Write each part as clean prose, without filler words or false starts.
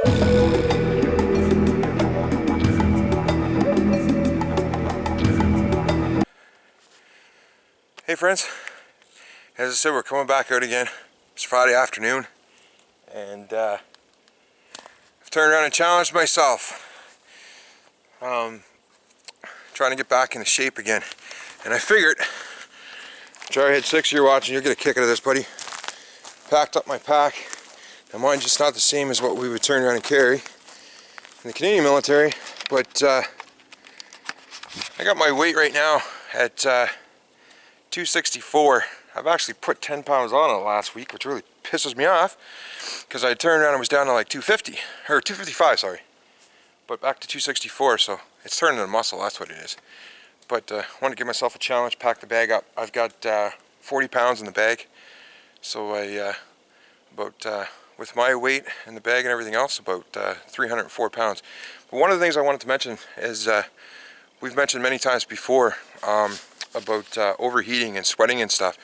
Hey friends, as I said, we're coming back out again. It's Friday afternoon, and I've turned around and challenged myself. Trying to get back into shape again. And I figured, Jarhead 6, you're watching, you'll get a kick out of this, buddy. Packed up my pack. Now mine's just not the same as what we would turn around and carry in the Canadian military, but I got my weight right now at 264. I've actually put 10 pounds on it last week, which really pisses me off, because I turned around and was down to like 250, or 255, sorry. But back to 264, so it's turning into muscle, that's what it is. But I want to give myself a challenge, pack the bag up. I've got 40 pounds in the bag, so I, with my weight and the bag and everything else, about 304 pounds. But one of the things I wanted to mention is, we've mentioned many times before about overheating and sweating and stuff.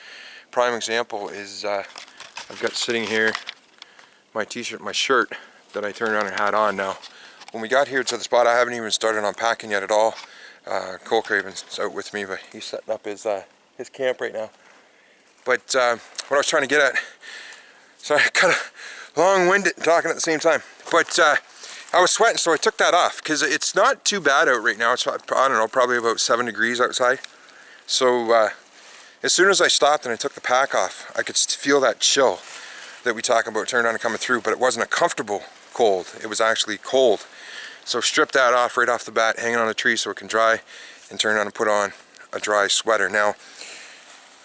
Prime example is, I've got sitting here my t-shirt, my shirt that I turned around and had on now. When we got here to the spot, I haven't even started unpacking yet at all. Kullcraven's out with me, but he's setting up his camp right now. But what I was trying to get at, sorry, kind of long-winded talking at the same time, but I was sweating, so I took that off, because it's not too bad out right now. It's, I don't know, probably about 7 degrees outside. So as soon as I stopped and I took the pack off, I could feel that chill that we talk about turning on and coming through, but it wasn't a comfortable cold. It was actually cold. So stripped that off right off the bat, hanging on a tree so it can dry, and turn on and put on a dry sweater. Now,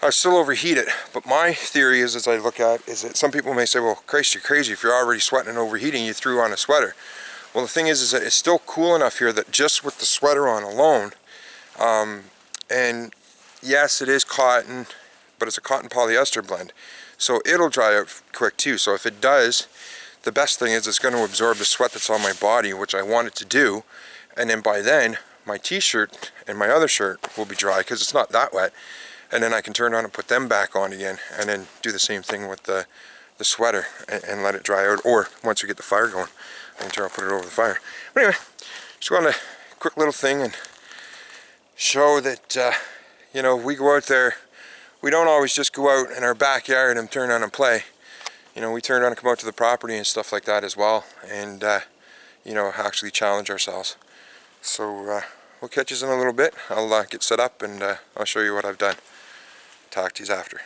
I still overheat it, but my theory is, as I look at, is that some people may say, well, Christ, you're crazy. If you're already sweating and overheating, you threw on a sweater. Well, the thing is that it's still cool enough here that just with the sweater on alone, and yes, it is cotton, but it's a cotton polyester blend, so it'll dry out quick too. So if it does, the best thing is it's going to absorb the sweat that's on my body, which I want it to do, and then by then my t-shirt and my other shirt will be dry because it's not that wet, and then I can turn on and put them back on again, and then do the same thing with the sweater and let it dry out. Or once we get the fire going, I can put it over the fire. But anyway, just want a quick little thing and show that you know, we go out there, we don't always just go out in our backyard and turn on and play. You know, we turn on and come out to the property and stuff like that as well, and you know, actually challenge ourselves. So we'll catch you in a little bit. I'll get set up and I'll show you what I've done. Talk to you after.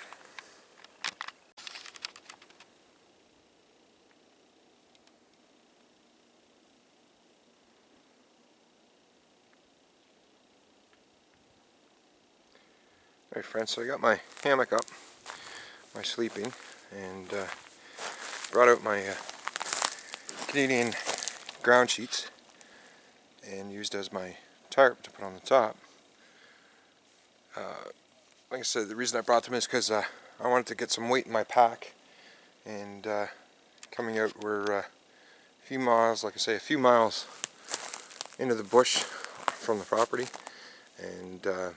Alright friends, so I got my hammock up, my sleeping, and brought out my Canadian ground sheets and used as my tarp to put on the top. Like I said, the reason I brought them is because I wanted to get some weight in my pack, and coming out, we're a few miles, like I say, a few miles into the bush from the property, and I'm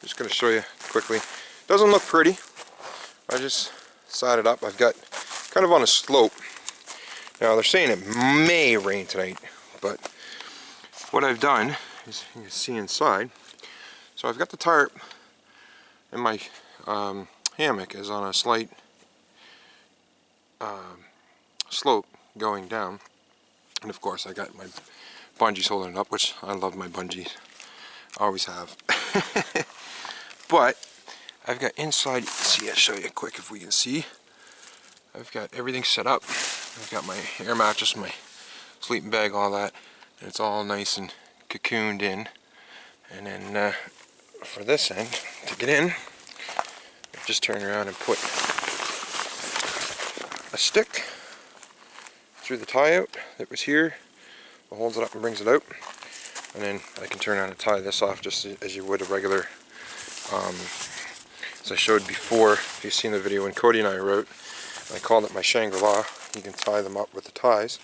just going to show you quickly. Doesn't look pretty. I just side it up. I've got kind of on a slope. Now they're saying it may rain tonight, but what I've done is, you can see inside, so I've got the tarp and my hammock is on a slight slope going down, and of course I got my bungees holding it up, which I love my bungees, always have. But I've got inside, see, I'll show you quick if we can see. I've got everything set up. I've got my air mattress, my sleeping bag, all that, and it's all nice and cocooned in. And then for this end, to get in, I just turn around and put a stick through the tie out that was here, it holds it up and brings it out, and then I can turn around and tie this off just as you would a regular, as I showed before, if you've seen the video when Cody and I wrote, I called it my Shangri-La. You can tie them up with the ties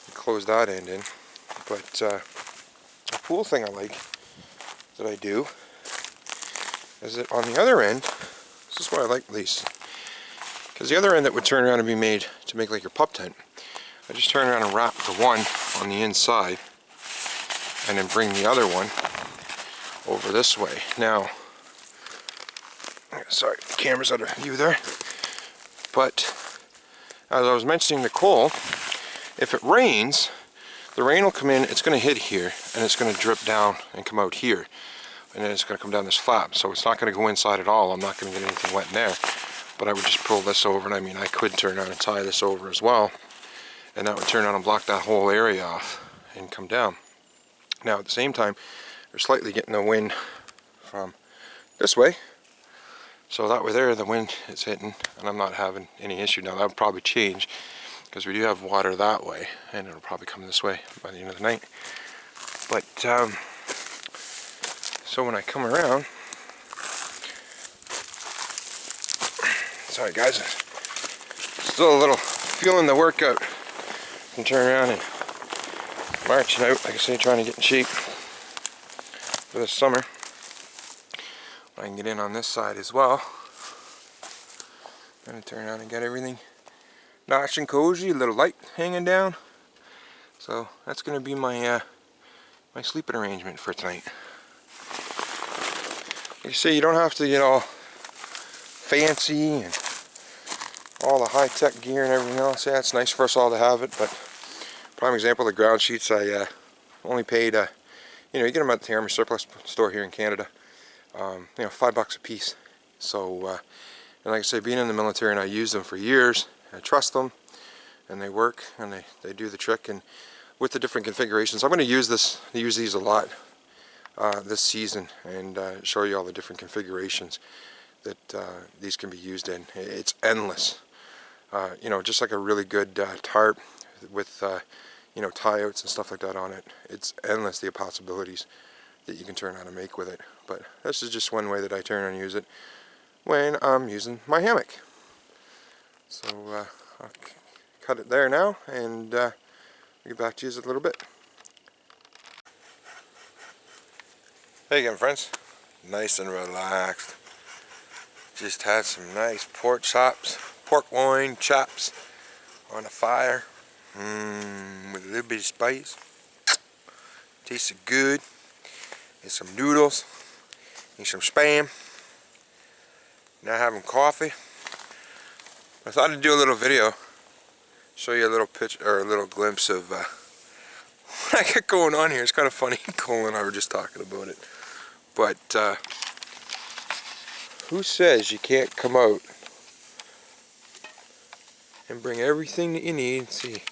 and close that end in. But the cool thing I like that I do is that on the other end, this is why I like these, because the other end that would turn around and be made to make like your pup tent, I just turn around and wrap the one on the inside and then bring the other one over this way. Now, sorry, the camera's out of view there. But as I was mentioning the coal, if it rains, the rain will come in, it's going to hit here, and it's going to drip down and come out here. And then it's going to come down this flap, so it's not going to go inside at all. I'm not going to get anything wet in there. But I would just pull this over, and I mean, I could turn around and tie this over as well. And that would turn around and block that whole area off and come down. Now at the same time, they're slightly getting the wind from this way. So that way there, the wind is hitting, and I'm not having any issue. Now that would probably change, because we do have water that way, and it'll probably come this way by the end of the night. But, so when I come around, sorry guys, still a little feeling the workout. And turn around and marching out, like I say, trying to get in shape for this summer. I can get in on this side as well. I'm going to turn around and get everything nice and cozy, a little light hanging down. So that's going to be my my sleeping arrangement for tonight. Like you say, you don't have to get all fancy and all the high-tech gear and everything else. Yeah, it's nice for us all to have it, but prime example, the ground sheets I only paid, you know, you get them at the Army Surplus store here in Canada, you know, $5 a piece. So, and like I say, being in the military and I use them for years, I trust them, and they work, and they do the trick. And with the different configurations, I'm going to use these a lot this season, and show you all the different configurations that these can be used in. It's endless. You know, just like a really good tarp with you know, tie outs and stuff like that on it. It's endless, the possibilities that you can turn on and make with it. But this is just one way that I turn and use it when I'm using my hammock. So I'll cut it there now, and I'll get back to you in a little bit. Hey again, friends. Nice and relaxed. Just had some nice pork chops, pork loin chops on the fire, with a little bit of spice. Tasted good. And some noodles and some Spam. Now having coffee. I thought I'd do a little video, show you a little picture or a little glimpse of what I got going on here. It's kind of funny. Cole and I were just talking about it. But who says you can't come out and bring everything that you need? See,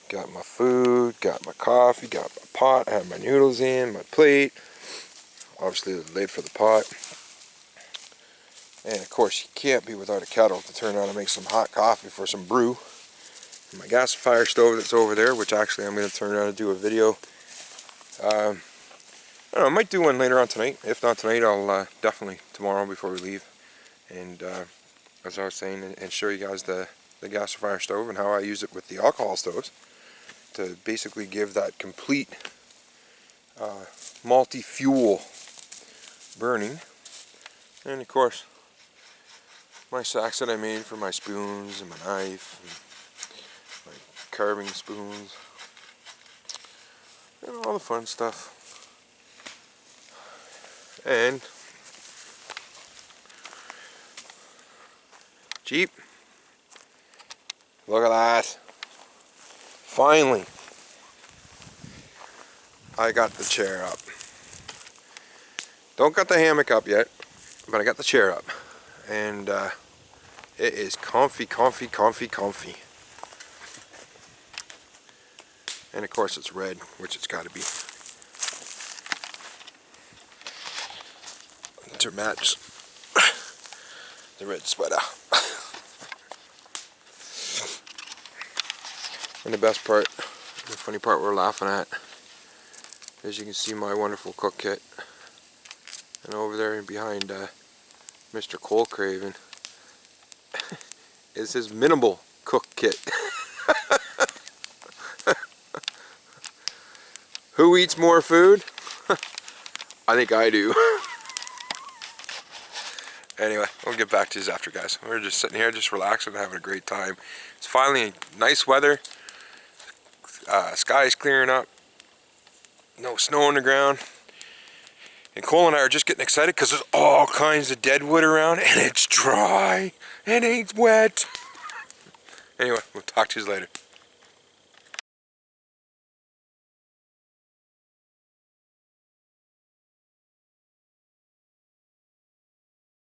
got my food, got my coffee, got my pot, I have my noodles in, my plate, obviously the lid for the pot, and of course you can't be without a kettle to turn on and make some hot coffee for some brew. And my gasifier stove that's over there, which actually I'm going to turn around and do a video. I don't know, I might do one later on tonight. If not tonight, I'll definitely tomorrow before we leave. And as I was saying, and show you guys the gasifier stove and how I use it with the alcohol stoves to basically give that complete multi-fuel burning. And of course, my sacks that I made for my spoons and my knife, and my carving spoons, and all the fun stuff. And Jeep, look at that. Finally, I got the chair up. Don't got the hammock up yet, but I got the chair up. And it is comfy, comfy, comfy, comfy. And of course it's red, which it's got to be. To match the red sweater. And the best part, the funny part we're laughing at, is you can see my wonderful cook kit. And over there behind Mr. Kullcraven is his minimal cook kit. Who eats more food? I think I do. Anyway, we'll get back to this after, guys. We're just sitting here, just relaxing and having a great time. It's finally nice weather. Sky's clearing up. No snow on the ground. And Cole and I are just getting excited because there's all kinds of dead wood around and it's dry and ain't wet. Anyway, we'll talk to you later.